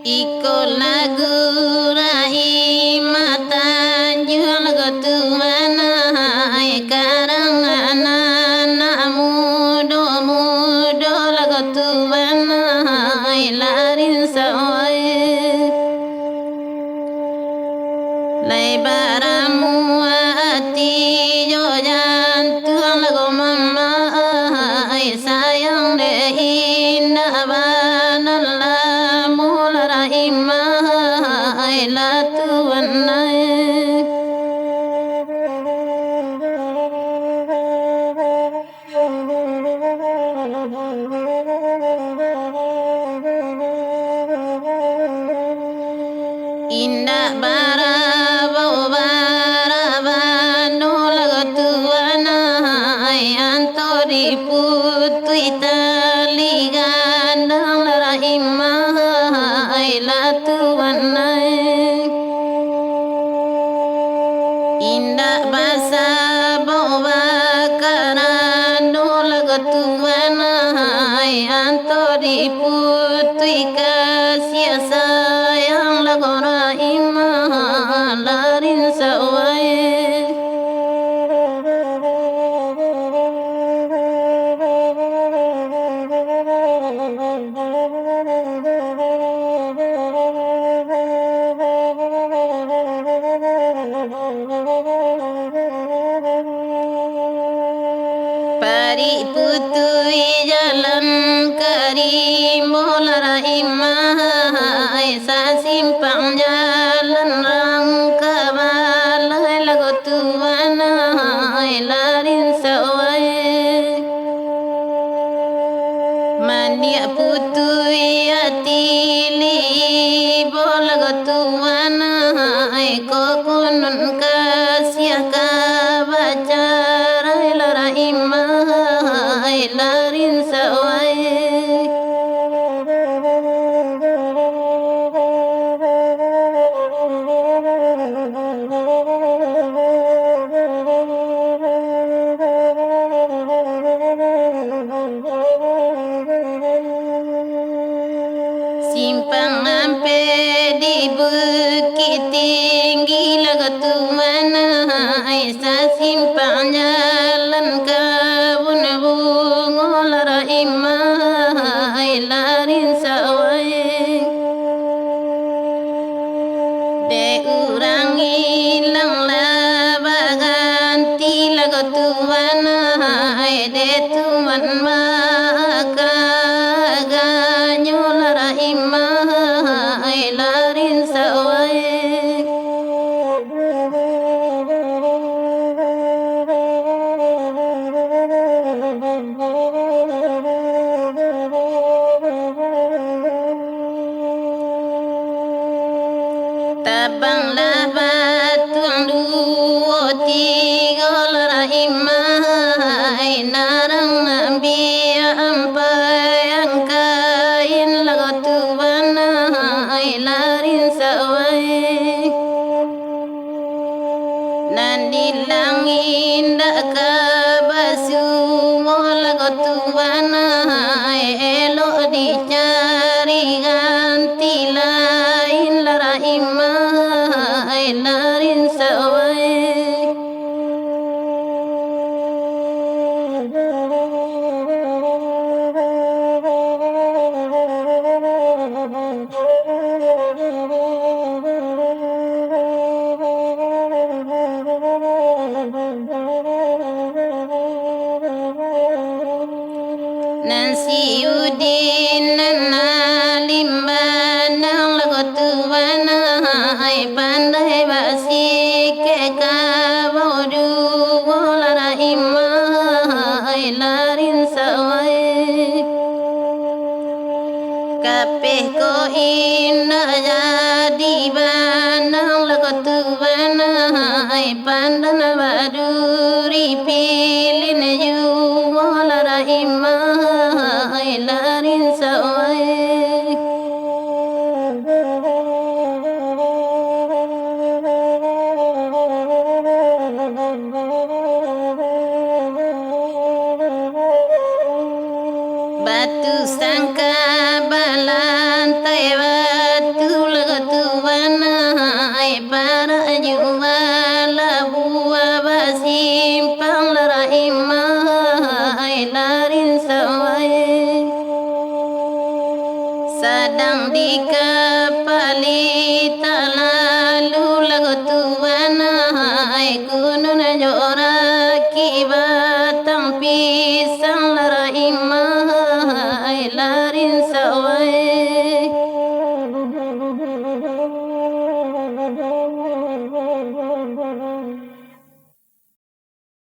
Iko lagu rahimatan jual gotuana karang anak mudo mudo lagu tuana larin sawai lai baramu ati jojan tuang lagu mama sayang dehin abanan lamu rahimah la tuana indah barabau barabano lagu tuana antori putui taligan rahimah la tuana indah basa bawa karano lagu tuana antori putui kasih sayang lagu rahimah larin sawai pari putui jalan karim bola rahimah sa simpang jalan rangka balai lagu tuana larin sawai mania putui atili bola gotuana kokunun kasih kabacara rahimah larin sawai simpang ampe di bukit tinggi lagu tuana sa simpang jalan kebun bunga rahimah larin sawai de urang ilang labaganti lagu tuana de tuan maka ganyo rahimah larin sawai tabang labat tuang duo tiga rahimah narang ambia ampai angkain lagu tuana larin sawai nandi langin dak kabasu lagu tuana elok dicari ganti lain rahimah larin sawai Nansi udin nalimban lagu tuana pandai basi ke kabodu bola rahimah larin sawai kapeh ko indah jadi banang lagu tuana pandan baduri pilin ju bola rahimah larin sawai batu sangka balantai batu simpang larimai larin sawai sadang di kepali talalu lagu tuana ai kunun jora kibatang pisah